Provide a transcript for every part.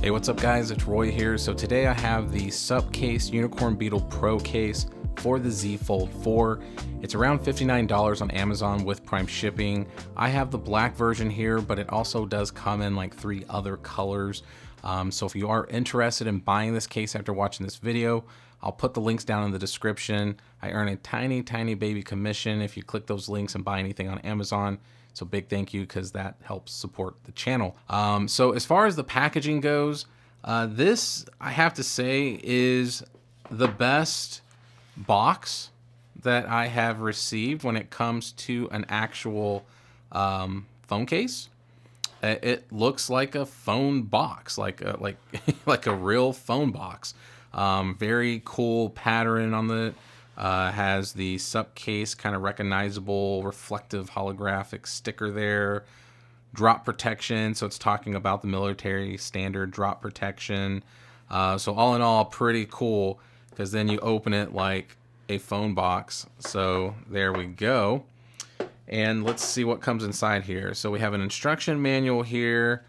Hey, what's up guys? It's Roy here. So today I have the Supcase Unicorn Beetle Pro case for the Z Fold 4. It's around $59 on Amazon with Prime shipping. I have the black version here, but it also does come in like 3 other colors. So if you are interested in buying this case after watching this video, I'll put the links down in the description. I earn a tiny baby commission if you click those links and buy anything on Amazon. So big thank you, because that helps support the channel. So as far as the packaging goes, this, I have to say, is the best box that I have received when it comes to an actual phone case. It looks like a phone box, like a real phone box. Very cool pattern on the has the Supcase kind of recognizable reflective holographic sticker there. Drop protection, so it's talking about the military standard drop protection. So all in all, pretty cool, because then you open it like a phone box. So there we go. And let's see what comes inside here. So we have an instruction manual here,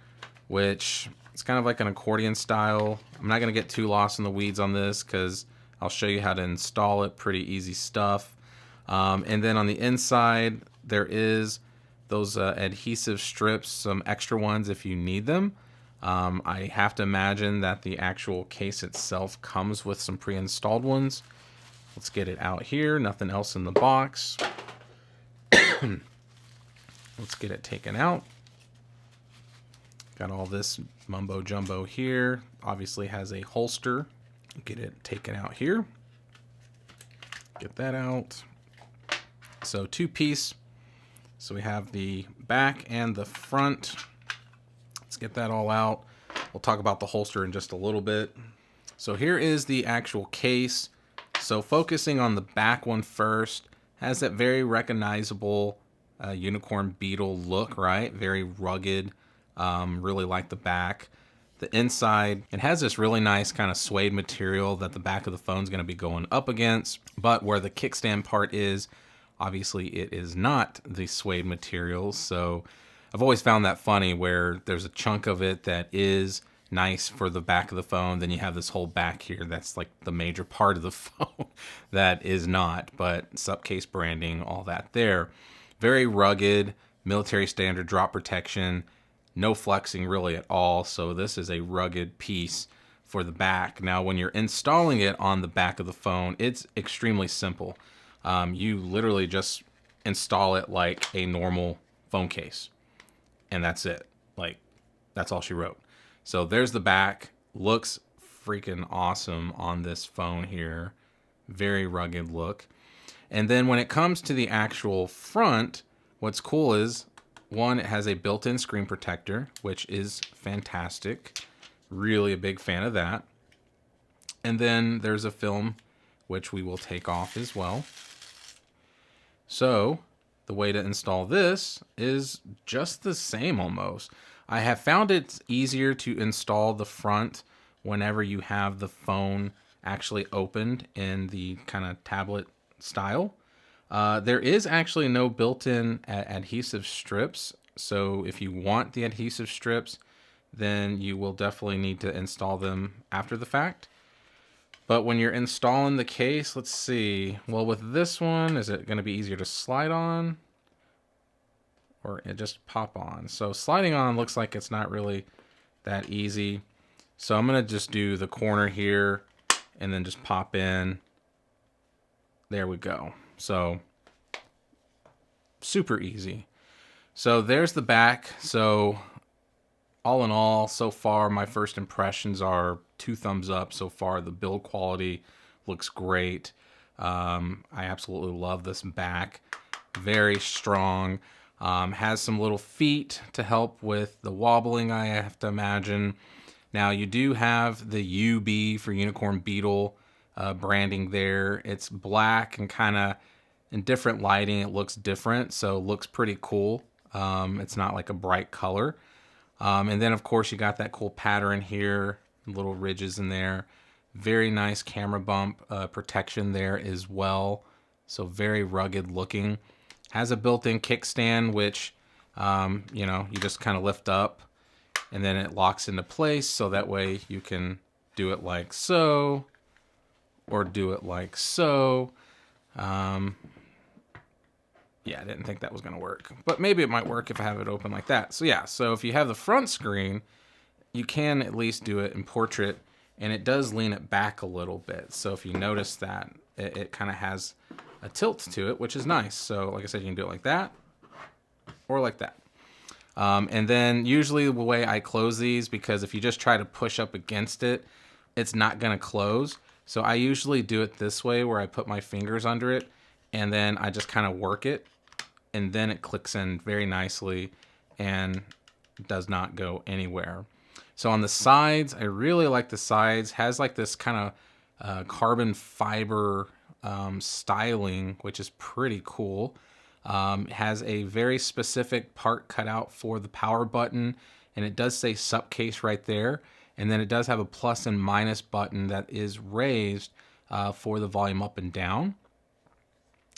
which it's kind of like an accordion style. I'm not going to get too lost in the weeds on this because I'll show you how to install it. Pretty easy stuff. And then on the inside, there is those adhesive strips, some extra ones if you need them. I have to imagine that the actual case itself comes with some pre-installed ones. Let's get it out here. Nothing else in the box. Let's get it taken out. Got all this mumbo jumbo here. Obviously has a holster. Get it taken out here. Get that out. So 2-piece. So we have the back and the front. Let's get that all out. We'll talk about the holster in just a little bit. So here is the actual case. So focusing on the back one first, has that very recognizable unicorn beetle look, right? Very rugged. Really like the back. The inside, it has this really nice kind of suede material that the back of the phone is going to be going up against, but where the kickstand part is, obviously it is not the suede material. So I've always found that funny, where there's a chunk of it that is nice for the back of the phone, then you have this whole back here that's like the major part of the phone that is not. But Supcase branding, all that there. Very rugged, military standard drop protection. No flexing really at all, so this is a rugged piece for the back. Now when you're installing it on the back of the phone, it's extremely simple. You literally just install it like a normal phone case, and that's it. Like, that's all she wrote. So there's the back. Looks freaking awesome on this phone here. Very rugged look. And then when it comes to the actual front, what's cool is, one, it has a built-in screen protector, which is fantastic. Really a big fan of that. And then there's a film, which we will take off as well. So the way to install this is just the same almost. I have found it easier to install the front whenever you have the phone actually opened in the kind of tablet style. There is actually no built-in adhesive strips, so if you want the adhesive strips, then you will definitely need to install them after the fact. But when you're installing the case, let's see. Well, with this one, is it going to be easier to slide on, or it just pop on? So sliding on looks like it's not really that easy. So I'm going to just do the corner here and then just pop in. There we go. So super easy. So there's the back. So all in all, so far, my first impressions are 2 thumbs up so far. The build quality looks great. I absolutely love this back. Very strong. Has some little feet to help with the wobbling, I have to imagine. Now, you do have the UB for Unicorn Beetle branding there. It's black and kind of in different lighting, it looks different, so it looks pretty cool. It's not like a bright color. And then, of course, you got that cool pattern here, little ridges in there. Very nice camera bump protection there as well. So very rugged looking. Has a built-in kickstand, which, you know, you just kind of lift up and then it locks into place, so that way you can do it like so, or do it like so. Yeah, I didn't think that was going to work, but maybe it might work if I have it open like that. So yeah, so if you have the front screen, you can at least do it in portrait, and it does lean it back a little bit. So if you notice that, it kind of has a tilt to it, which is nice. So like I said, you can do it like that or like that. And then usually the way I close these, because if you just try to push up against it, it's not going to close. So I usually do it this way, where I put my fingers under it and then I just kind of work it, and then it clicks in very nicely and does not go anywhere. So on the sides, I really like the sides. Has like this kind of carbon fiber styling, which is pretty cool. It has a very specific part cut out for the power button, and it does say Supcase right there. And then it does have a plus and minus button that is raised for the volume up and down.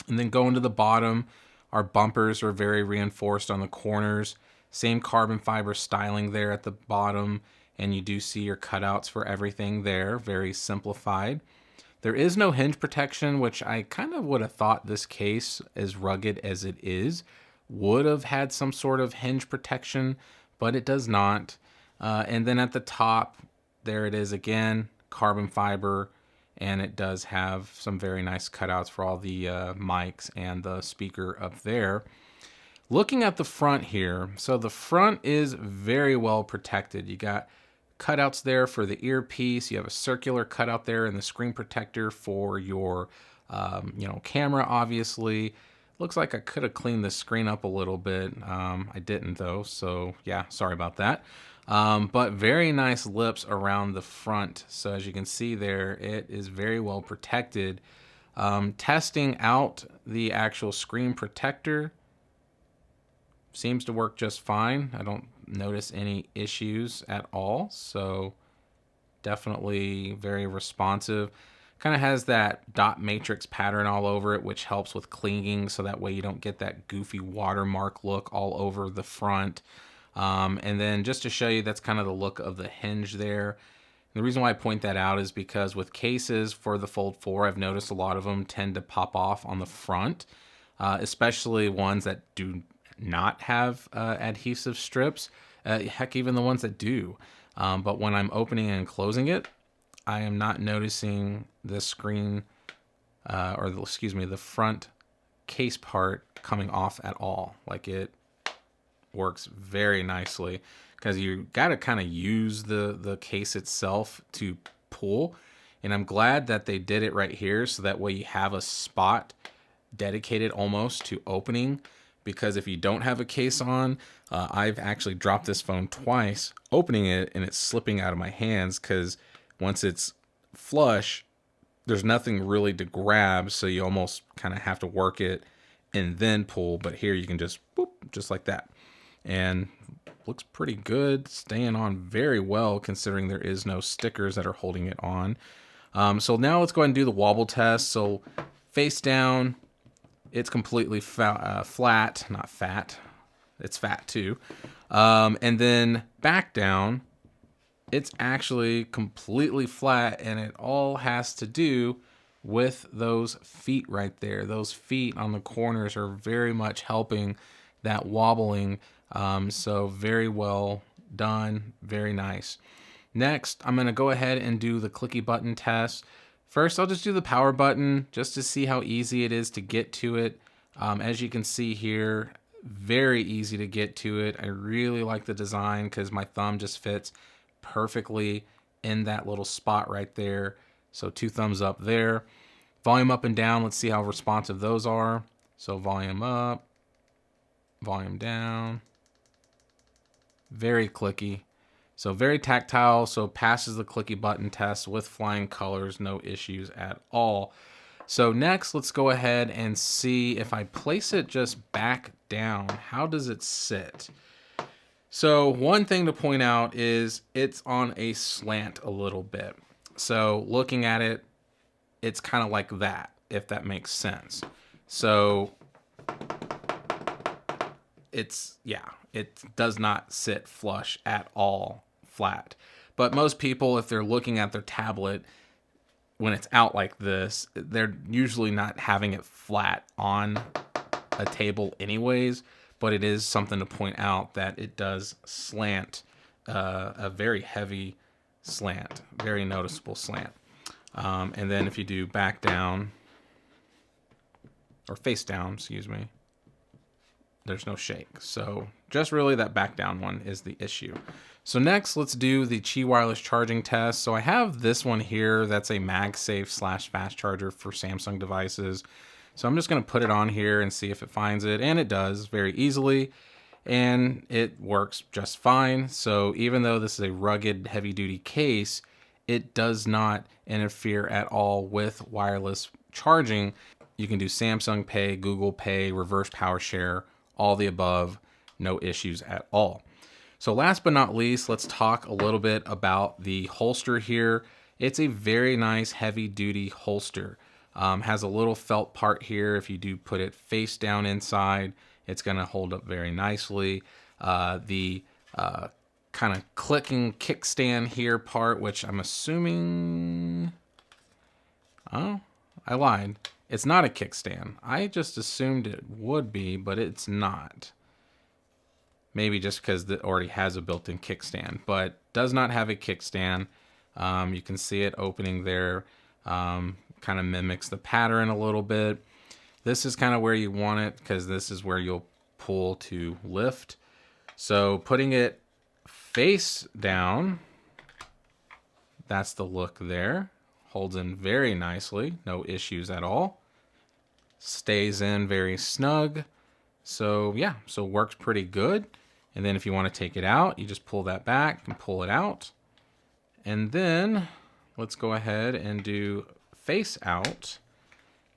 And then going to the bottom, our bumpers are very reinforced on the corners. Same carbon fiber styling there at the bottom, and you do see your cutouts for everything there, very simplified. There is no hinge protection, which I kind of would have thought this case, as rugged as it is, would have had some sort of hinge protection, but it does not. And then at the top, there it is again, carbon fiber, and it does have some very nice cutouts for all the mics and the speaker up there. Looking at the front here, so the front is very well protected. You got cutouts there for the earpiece. You have a circular cutout there in the screen protector for your camera, obviously. Looks like I could have cleaned the screen up a little bit. I didn't though, so yeah, sorry about that. But very nice lips around the front. So as you can see there, it is very well protected. Testing out the actual screen protector seems to work just fine. I don't notice any issues at all. So definitely very responsive. Kind of has that dot matrix pattern all over it, which helps with cleaning, so that way you don't get that goofy watermark look all over the front. And then just to show you, that's kind of the look of the hinge there. And the reason why I point that out is because with cases for the Fold 4, I've noticed a lot of them tend to pop off on the front, especially ones that do not have adhesive strips. Heck, even the ones that do. But when I'm opening and closing it, I am not noticing the screen, the front case part coming off at all. Like, it works very nicely, because you got to kind of use the case itself to pull. And I'm glad that they did it right here, so that way you have a spot dedicated almost to opening. Because if you don't have a case on, I've actually dropped this phone twice opening it, and it's slipping out of my hands, because once it's flush, there's nothing really to grab, so you almost kind of have to work it and then pull. But here you can just boop, just like that, and looks pretty good, staying on very well considering there is no stickers that are holding it on. So now let's go ahead and do the wobble test. So face down, it's completely flat, not fat. It's fat too. And then back down, it's actually completely flat, and it all has to do with those feet right there. Those feet on the corners are very much helping that wobbling. So very well done, very nice. Next, I'm going to go ahead and do the clicky button test. First, I'll just do the power button just to see how easy it is to get to it. As you can see here, very easy to get to it. I really like the design because my thumb just fits perfectly in that little spot right there. So 2 thumbs up there. Volume up and down, let's see how responsive those are. So volume up, volume down. Very clicky. So very tactile, so passes the clicky button test with flying colors, no issues at all. So next, let's go ahead and see if I place it just back down, how does it sit? So one thing to point out is it's on a slant a little bit. So looking at it, it's kind of like that, if that makes sense. So it's it does not sit flush at all flat. But most people, if they're looking at their tablet when it's out like this, they're usually not having it flat on a table anyways, but it is something to point out that it does slant, a very heavy slant, very noticeable slant. And then if you do back down, or face down, excuse me, there's no shake. So just really that back down one is the issue. So next, let's do the Qi wireless charging test. So I have this one here that's a MagSafe / fast charger for Samsung devices. So I'm just going to put it on here and see if it finds it, and it does very easily, and it works just fine. So even though this is a rugged heavy-duty case, it does not interfere at all with wireless charging. You can do Samsung Pay, Google Pay, reverse power share, all the above, no issues at all. So last but not least, let's talk a little bit about the holster here. It's a very nice heavy-duty holster. Has a little felt part here. If you do put it face down inside, it's going to hold up very nicely. The kind of clicking kickstand here part, which I'm assuming... Oh, I lied. It's not a kickstand. I just assumed it would be, but it's not. Maybe just because it already has a built-in kickstand, but does not have a kickstand. You can see it opening there. Kind of mimics the pattern a little bit. This is kind of where you want it because this is where you'll pull to lift. So putting it face down, that's the look there. Holds in very nicely, no issues at all. Stays in very snug. So yeah, so works pretty good. And then if you want to take it out, you just pull that back and pull it out. And then let's go ahead and do face out,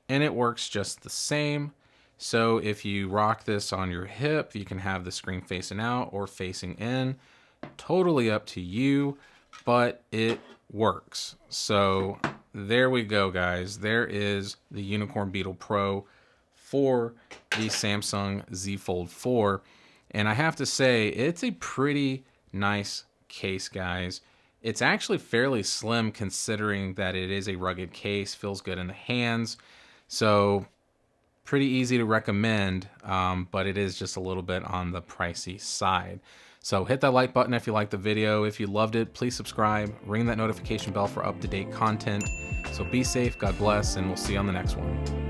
and it works just the same. So if you rock this on your hip, you can have the screen facing out or facing in. Totally up to you, but it works. So there we go, guys. There is the Unicorn Beetle Pro for the Samsung Z Fold 4. And I have to say, it's a pretty nice case, guys. It's actually fairly slim considering that it is a rugged case, feels good in the hands. So pretty easy to recommend, but it is just a little bit on the pricey side. So hit that like button if you liked the video. If you loved it, please subscribe, ring that notification bell for up-to-date content. So be safe, God bless, and we'll see you on the next one.